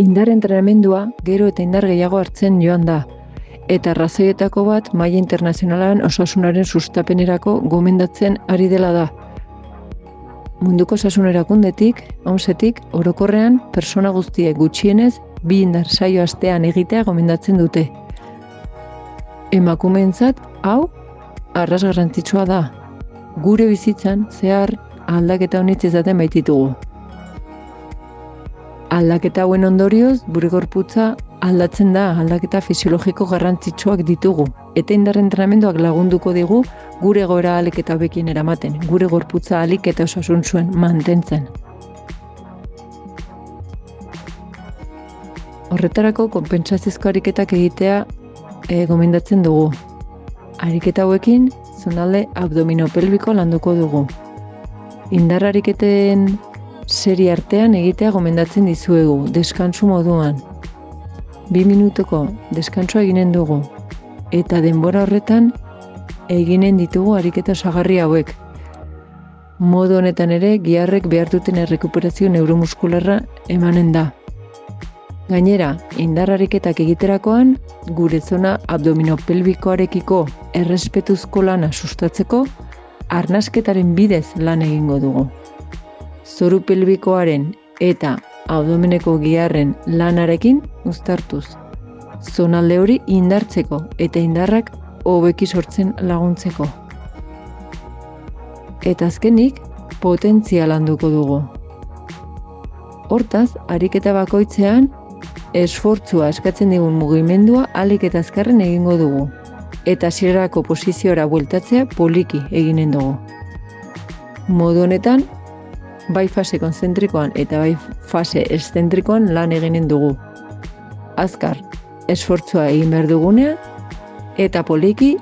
Indar entrenamendua gero eta indar gehiago hartzen joan da, eta arrazoietako bat maila internazionalan osasunaren sustapenerako gomendatzen ari dela da. Munduko osasun erakundetik, OMS-etik, orokorrean persona guztiek gutxienez 2 indar saio astean egitea gomendatzen dute. Emakumeentzat hau arras garrantzitsua da. Gure bizitzan zehar aldaketa honitz izaten baititugu. Aldaketa hauen ondorioz, gure gorputza aldatzen da, aldaketa fisiologiko garrantzitsuak ditugu, eta indar entrenamenduak lagunduko digu gure egoera ahalik eta hobekin eramaten, gure gorputza ahalik eta osasuntsuen mantentzen. Horretarako konpentsazizko ariketak egitea gomendatzen dugu. Ariketa hauekin, zonalde abdominopelbiko landuko dugu. Indar ariketen serie artean egitea gomendatzen dizuegu, deskansu moduan. 2 minutuko deskantsua eginen dugu, eta denbora horretan eginen ditugu ariketa osagarri hauek. Modu honetan ere, giharrek behar duten errekuperazio neuromuskularra emanen da. Gainera, indar ariketak egiterakoan, gure zona abdominopelbikoarekiko errespetuzko lana sustatzeko, arnasketaren bidez lan egingo dugu. Zoru pelbikoaren eta abdomeneko giharren lanarekin uztartuz. Zonalde hori indartzeko eta indarrak hobeki sortzen laguntzeko. Eta azkenik, potentzia landuko dugu. Hortaz, ariketa bakoitzean, esfortzua eskatzen digun mugimendua ahalik eta azkarren egingo dugu. Eta hasierako posiziora bueltatzea poliki eginen dugu. Modu honetan, bai fase konzentrikoan eta bai fase eszentrikoan lan eginen dugu. Azkar, esfortzua egin behar dugunean, eta poliki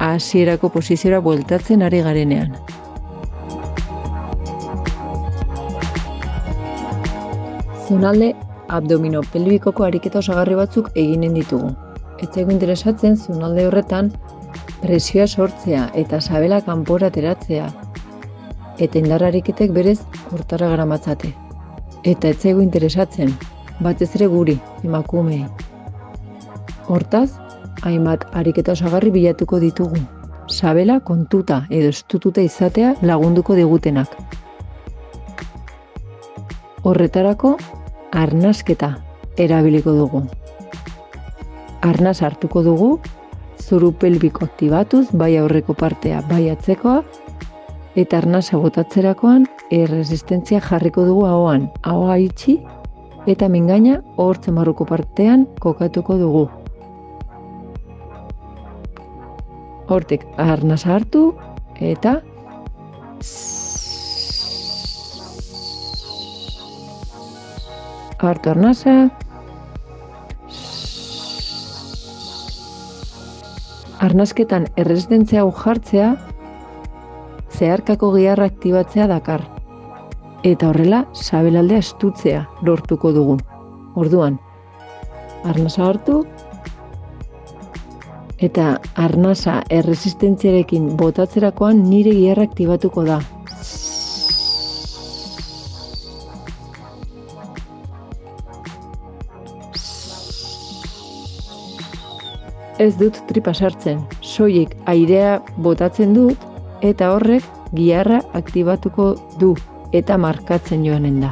hasierako posiziora bueltatzen ari garenean. Zonalde abdominopelbikoko ariketa osagarri batzuk eginen ditugu. Ez zaigu interesatzen zonalde horretan presioa sortzea eta sabela kanpora ateratzea. Eta indar ariketek berez hortara garamatzate. Eta ez zaigu interesatzen, batez ere guri, emakumeei. Hortaz, hainbat ariketa osagarri bilatuko ditugu. Sabela kontuta edo estututa izatea lagunduko digutenak. Horretarako, arnasketa erabiliko dugu. Arnas hartuko dugu, zoru pelbiko aktibatuz, bai aurreko partea, bai atzekoa, eta arnasa botatzerakoan erresistentzia jarriko dugu ahoan, ahoa itxi, eta mingaina hortzen barruko partean kokatuko dugu. Hortik arnasa hartu, eta hartu arnasa, arnasketan erresistentzia hau jartzea, zeharkako giharra aktibatzea dakar. Eta horrela, sabelaldea estutzea lortuko dugu. Orduan, arnasa hartu, eta arnasa erresistentziarekin botatzerakoan nire giharra aktibatuko da. Ez dut tripa sartzen, soilik airea botatzen dut, eta horrek giharra aktibatuko du eta markatzen joanen da.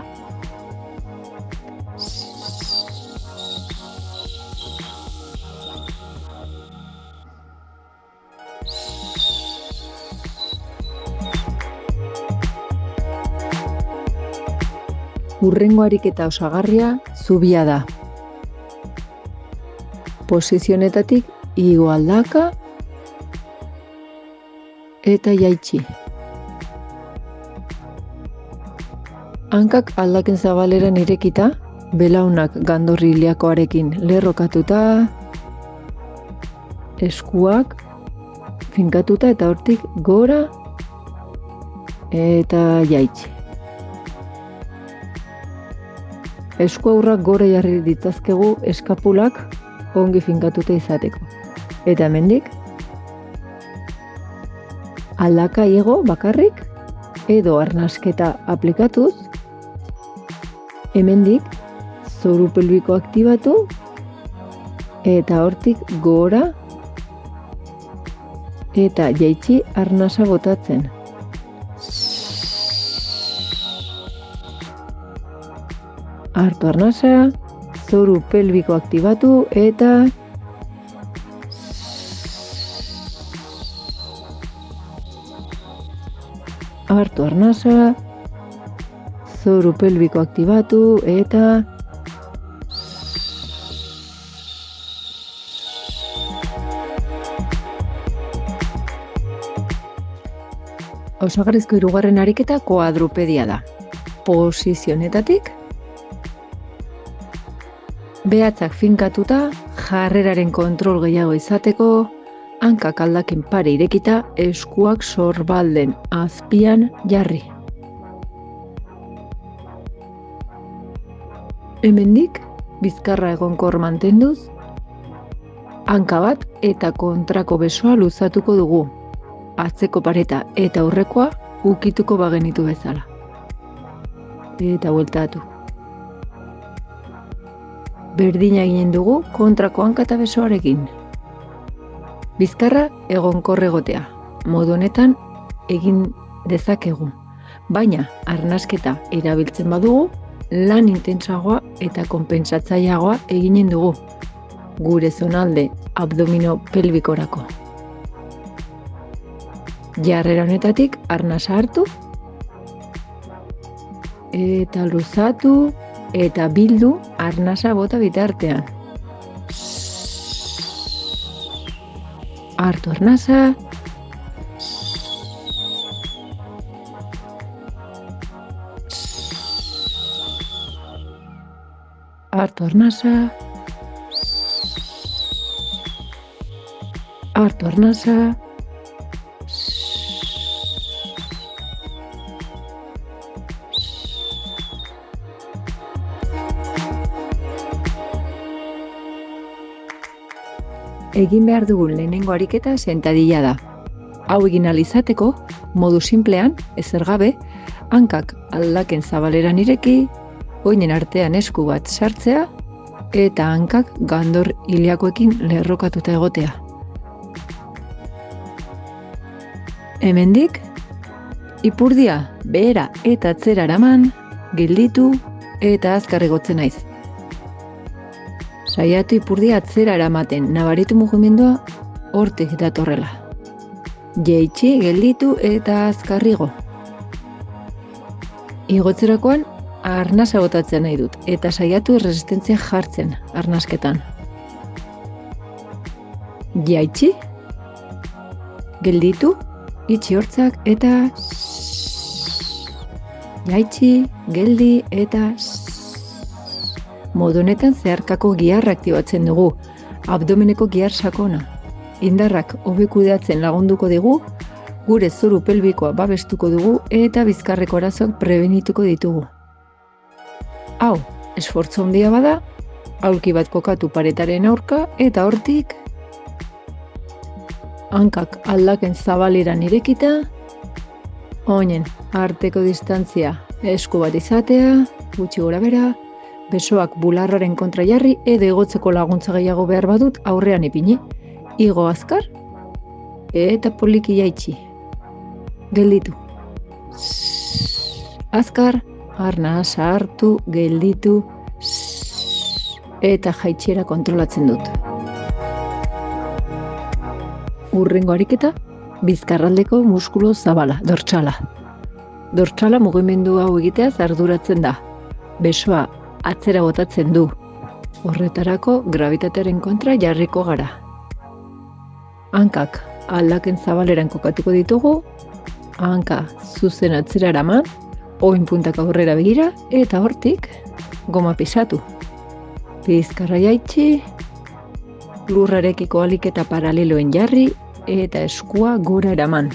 Hurrengo ariketa osagarria zubia da. Posizionetatik igo aldaka eta jaitsi. Hankak aldaken zabaleran irekita, belaunak gandorri iliakoarekin lerrokatuta, eskuak finkatuta eta hortik gora eta jaitsi. Esku aurrak gora jarri ditzazkegu eskapulak ongi finkatuta izateko. Eta hemendik, aldaka igo bakarrik, edo arnasketa aplikatuz, hemendik zoru pelbiko aktibatu, eta hortik gora, eta jaitsi arnasa botatzen. Hartu arnasa, zoru pelbiko aktibatu, eta hartu arnasa, zoru pelbiko aktibatu, eta osagarrizko hirugarren ariketa koadrupedia da. Posizionetatik, behatzak finkatuta, jarreraren kontrol gehiago izateko, hankak aldaken pare irekita, eskuak sorbalden azpian jarri. Hemendik, bizkarra egonkor mantenduz, hanka bat eta kontrako besoa luzatuko dugu. Atzeko pareta eta aurrekoa ukituko bagenitu bezala. Eta bueltatu. Berdina eginen dugu kontrako hanka eta besoarekin. Bizkarra egonkor egotea. Modu honetan egin dezakegu. Baina arnasketa erabiltzen badugu, lan intensagoa eta konpensatzaileagoa eginen dugu. Gure zonalde abdomino pelbikorako. Jarrera honetatik arnasa hartu, eta luzatu, eta bildu arnasa bota bitartean. Hartu arnasa, hartu arnasa, hartu arnasa, egin behar dugun lehenengo ariketa sentadilla da. Hau egin ahal izateko, modu simplean, ezer gabe, hankak aldaken zabaleran ireki, oinen artean esku bat sartzea, eta hankak gandor iliakoekin lerrokatuta egotea. Hemendik, ipurdia behera eta atzera eraman, gelditu eta azkar egotzen naiz. Saiatu ipurdia atzera eramaten, nabaritu mugimendua hortik datorrela. Jaitsi, gelditu eta azkar igo. Igotzerakoan arnasa botatzen nahi dut, eta saiatu resistentzia jartzen arnasketan. Jaitsi, gelditu, itxi hortzak eta jaitsi, geldi eta modu honetan zeharkako giharra aktibatzen dugu, abdomeneko gihar sakona. Indarrak hobe kudeatzen lagunduko digu, gure zoru pelbikoa babestuko dugu eta bizkarreko arazoak prebenituko ditugu. Hau, esfortzu handia bada, aulki bat kokatu paretaren aurka eta hortik hankak aldaken zabaleran irekita, oinen arteko distantzia esku bat izatea, gutxi gora bera, besoak bularraren kontra jarri edo igotzeko laguntza gehiago behar badut aurrean ipini. Igo azkar eta poliki jaitsi. Gelditu. Azkar, arnasa hartu, gelditu eta jaitsiera kontrolatzen dut. Hurrengo ariketa, bizkarraldeko muskulu zabala, dortsala. Dortsala mugimendu hau egiteaz arduratzen da. Besoa atzera botatzen du. Horretarako grabitatearen kontra jarriko gara. Hankak aldaken zabaleran kokatuko ditugu, hanka zuzen atzera eraman, oin puntak aurrera begira, eta hortik goma pisatu. Bizkarra jaitsi, lurrarekiko alik eta paraleloen jarri, eta eskua gora eraman.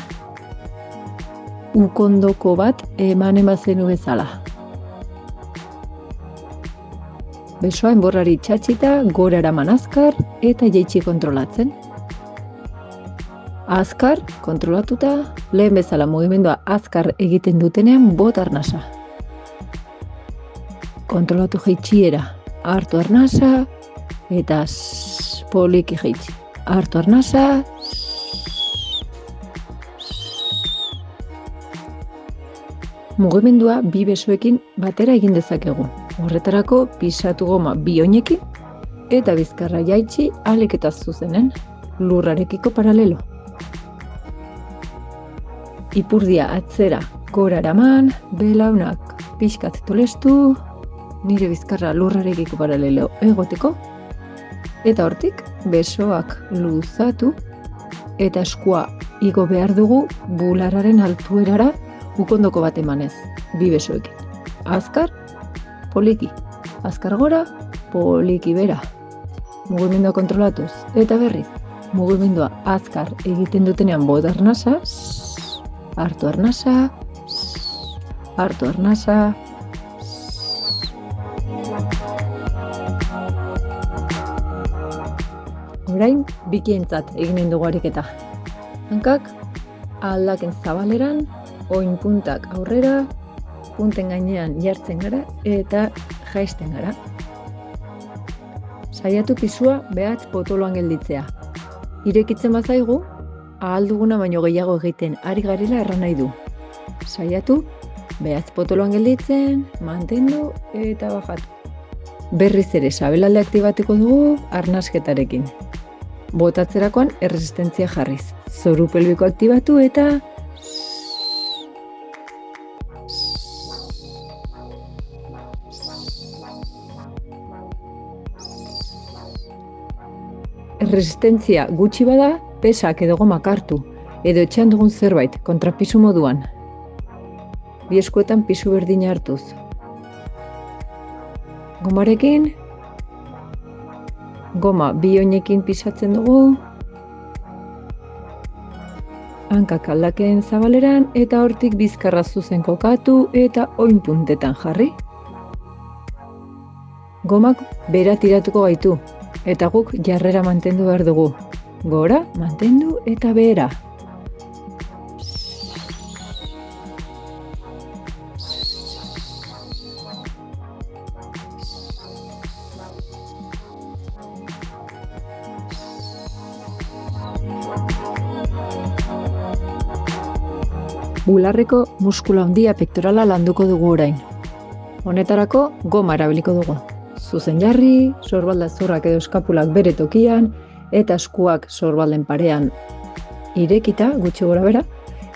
Ukondoko bat eman emazenu bezala. Besoa enborrari txatxita, gora eraman azkar eta jaitsi kontrolatzen. Azkar, kontrolatuta, lehen bezala mugimendua azkar egiten dutenean bot arnasa. Kontrolatu jaitsiera, hartu arnasa, eta poliki jaitsi. Hartu arnasa, mugimendua bi besoekin batera egin dezakegu. Horretarako pisatu goma bi oinekin eta bizkarra jaitsi ahalik eta zuzenen, lurrarekiko paralelo. Ipurdia atzera gora eraman, belaunak pixkat tolestu, nire bizkarra lurrarekiko paralelo egoteko, eta hortik besoak luzatu eta eskua igo behar dugu bularraren altuerara ukondoko bat emanez, bi besoekin. Azkar, poliki. Azkar gora, poliki bera. Mugimendua kontrolatuz. Eta berriz, mugimendua azkar egiten dutenean bota arnasa, hartu arnasa, hartu arnasa. Orain, bikientzat eginen dugu ariketa. Hankak aldaken zabaleran, oin puntak aurrera, punten gainean jartzen gara eta jaisten gara. Saiatu pisua behatz potoloan gelditzea. Irekitzen bazaigu, ahal duguna baino gehiago egiten ari garela erran nahi du. Saiatu, behatz potoloan gelditzen, mantendu eta bajatu. Berriz ere sabelalde aktibateko dugu arnasketarekin. Botatzerakoan erresistentzia jarriz. Zoru pelbiko aktibatu eta erresistentzia gutxi bada, pesak edo gomak hartu, edo etxean dugun zerbait kontrapisu moduan. Bi eskuetan pisu berdina hartuz. Gomarekin, goma bi oinekin pisatzen dugu, hankak aldaken zabaleran eta hortik bizkarra zuzen kokatu eta oin puntetan jarri. Gomak bera tiratuko gaitu eta guk jarrera mantendu behar dugu. Gora, mantendu eta behera. Bularreko muskula handia pektorala landuko dugu orain. Honetarako goma erabiliko dugu. Zuzen jarri, sorbalda zorrak edo eskapulak bere tokian, eta eskuak sorbalden parean irekita, gutxi gora bera,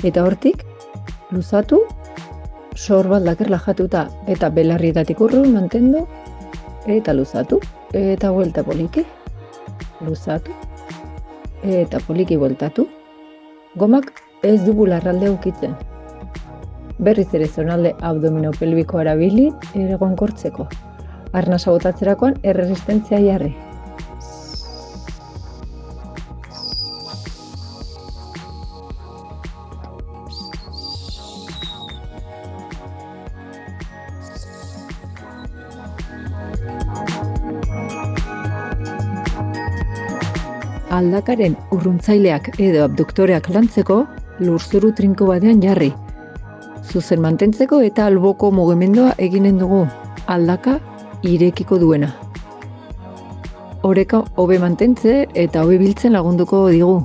eta hortik luzatu, sorbaldak erlajatuta eta belarrietatik urrun mantendu, eta luzatu, eta buelta poliki, luzatu, eta poliki bueltatu. Gomak ez du bularraldea ukitzen. Berriz ere zonalde abdominopelbikoa erabili egonkortzeko. Arnasa botatzerakoan erresistentzia jarri. Aldakaren urruntzaileak edo abduktoreak lantzeko lurzuru trinko batean jarri. Zuzen mantentzeko eta alboko mugimendua eginen dugu. Aldaka irekiko duena. Oreka hobe mantentze eta hobe biltzen lagunduko digu.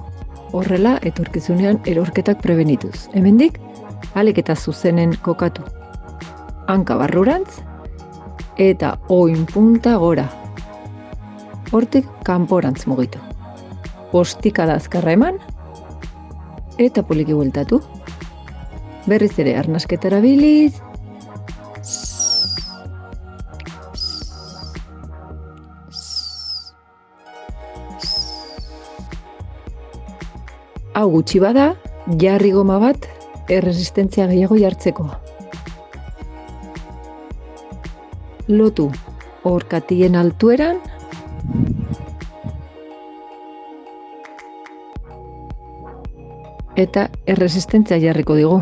Horrela etorkizunean erorketak prebenituz. Hemendik ahalik eta zuzenen kokatu. Hanka barrurantz eta oin punta gora. Hortik kanporantz mugitu. Ostikada azkarra eman eta poliki bueltatu. Berriz ere arnasketara biliz. Hau gutxi bada, jarri goma bat erresistentzia gehiago jartzeko. Lotu horkatien altueran. Eta erresistentzia jarriko digu.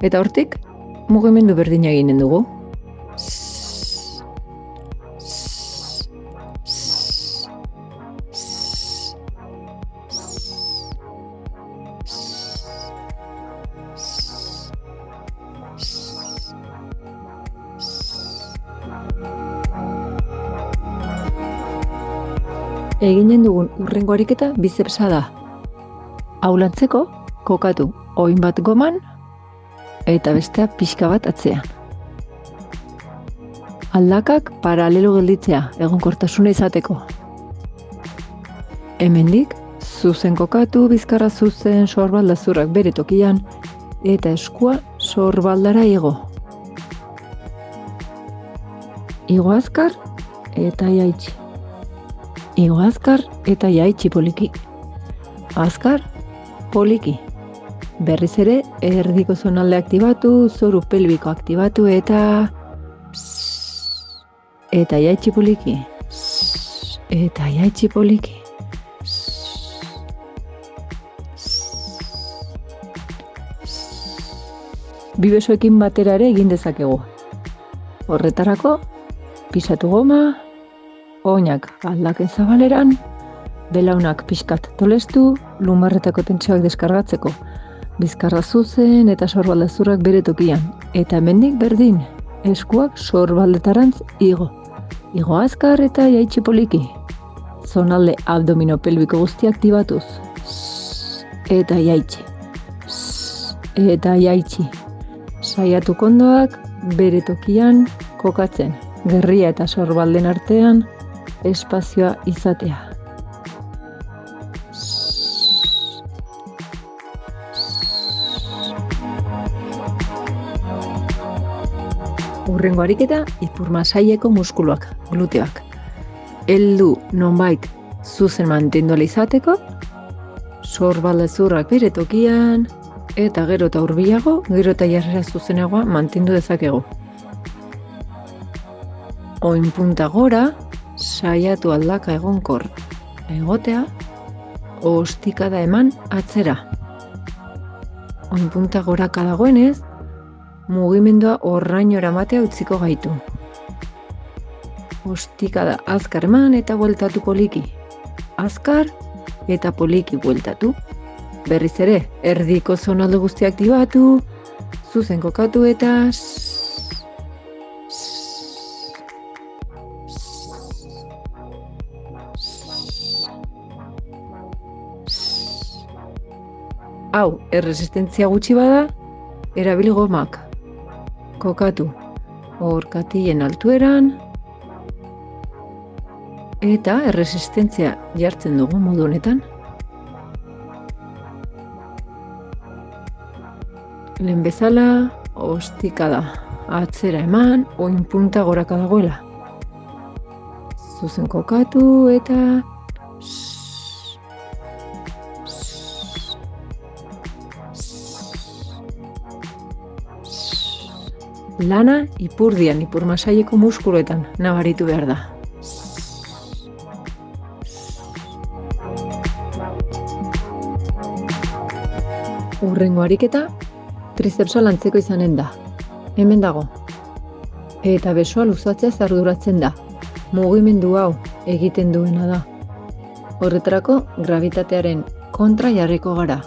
Eta hortik, mugimendu berdina eginen dugu. Eginen dugun hurrengo ariketa bizepsa da. Hau lantzeko, kokatu oin bat goman eta bestea pixka bat atzean. Aldakak paralelo gelditzea, egonkortasuna izateko. Hemendik, zuzen kokatu, bizkarra zuzen, sorbaldazurrak bere tokian, eta eskua sorbaldara igo. Igo azkar eta jaitsi. Igo azkar eta jaitsi poliki. Azkar, poliki. Berriz ere, erdiko zonalde aktibatu, zoru pelbiko aktibatu eta jaitsi poliki. Eta jaitsi poliki. Bi besoekin batera ere egin dezakegu. Horretarako, pisatu goma, oinak aldaken zabaleran, belaunak pixkat tolestu, lumarretako tentsioak deskargatzeko. Bizkarra zuzen eta sorbaldazurrak bere tokian. Eta hemendik berdin, eskuak sorbaldetarantz igo. Igo azkar eta jaitsi poliki. Zonalde abdomino pelbiko guztia aktibatuz. Eta jaitsi. Eta jaitsi. Saiatu kondoak bere tokian kokatzen. Gerria eta sorbalden artean espazioa izatea. Hurrengo ariketa, ipurmasaileko muskuluak, gluteoak. Heldu nonbait zuzen mantendu ahal izateko, sorbaldezurrak bere tokian, eta gero eta hurbilago, gero eta jarrera zuzenagoa mantendu dezakegu. Oin punta gora, saiatu aldaka egonkor egotea, ostikada eman atzera. Oin punta goraka dagoenez, mugimendua horrainora ematea utziko gaitu. Ostikada azkar eman eta bueltatu poliki. Azkar eta poliki bueltatu. Berriz ere, erdiko zonalde guztia aktibatu, zuzen kokatu eta hau, erresistentzia gutxi bada, erabili gomak. Kokatu horkatien altueran eta erresistentzia jartzen dugu modu honetan. Lehen bezala, ostikada atzera eman, oin punta goraka dagoela. Zuzen kokatu eta lana ipurdian, ipurmasaileko muskuluetan nabaritu behar da. Hurrengo ariketa, tricepsa lantzeko izanen da. Hemen dago. Eta besoa luzatzea arduratzen da. Mugimendu hau egiten duena da. Horretarako, gravitatearen kontra jarriko gara.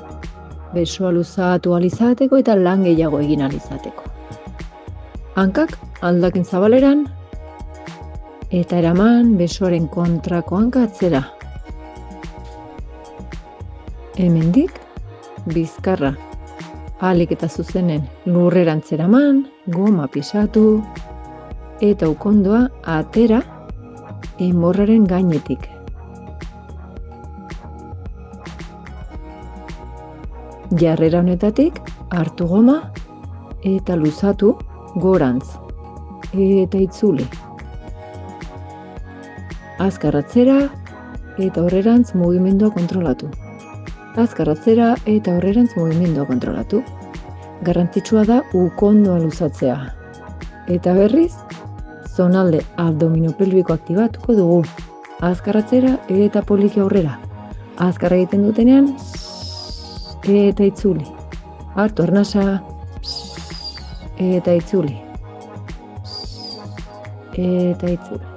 Besoa luzatu ahal izateko eta lan gehiago egin ahal izateko. Hankak aldaken zabaleran eta eraman besoaren kontrako hanka atzera. Hemendik, bizkarra ahalik eta zuzenen lurrerantz eraman, goma pisatu eta ukondoa atera enborraren gainetik. Jarrera honetatik hartu goma eta luzatu gorantz eta itzuli. Azkar atzera eta aurrerantz mugimendua kontrolatu. Azkar atzera eta aurrerantz mugimendua kontrolatu. Garrantzitsua da ukondoa luzatzea. Eta berriz, zonalde abdominopelbiko aktibatuko dugu. Azkar atzera eta poliki aurrera. Azkar egiten dutenean eta itzuli. Hartu arnasa eta itzuli. Eta itzuli.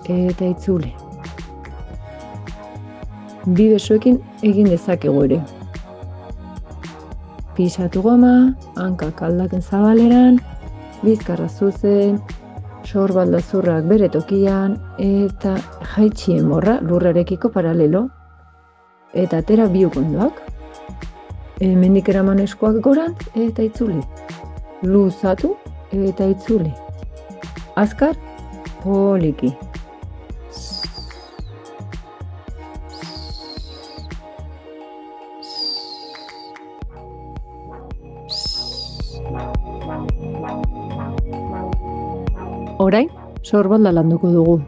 Eta itzuli. Bi besoekin egin dezakegu ere. Pisatu goma, hankak aldaken zabaleran, bizkarra zuzen, sorbalda zurrak bere tokian, eta jaitsi emorra lurrarekiko paralelo, eta atera bi ukondoak. Hemendik eraman eskuak gorantz eta itzuli. Luzatu eta itzuli. Azkar, poliki. Orain, sorbalda landuko dugu.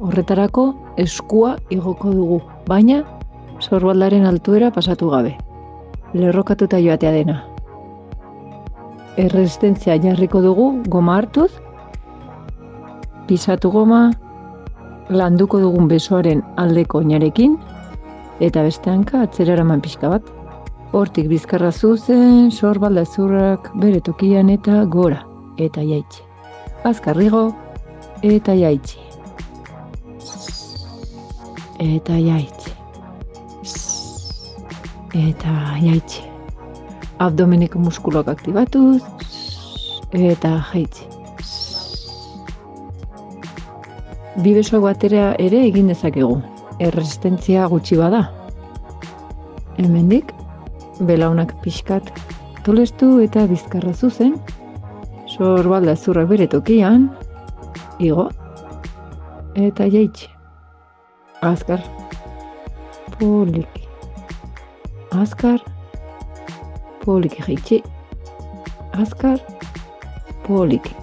Horretarako eskua igoko dugu, baina sorbaldaren altuera pasatu gabe. Lerrokatuta joatea dena. Erresistentzia jarriko dugu goma hartuz, pisatu goma, landuko dugun besoaren aldeko oinarekin, eta beste hanka atzera eraman pixka bat. Hortik bizkarra zuzen, sorbalda zurrak bere tokian eta gora, eta jaitsi. Azkarrigo, eta jaitsi. Eta jaitsi. Eta jaitsi. Abdomeneko muskuloak aktibatuz, eta jaitsi. Bi besoak batera ere egin dezakegu. Erresistentzia gutxi bada. Hemendik, belaunak pixkat tolestu eta bizkarra zuzen, sorbalda zurrak bere tokian, igo, eta jaitsi. Azkar, poliki. Azkar, poliki jaitsi. Azkar, poliki.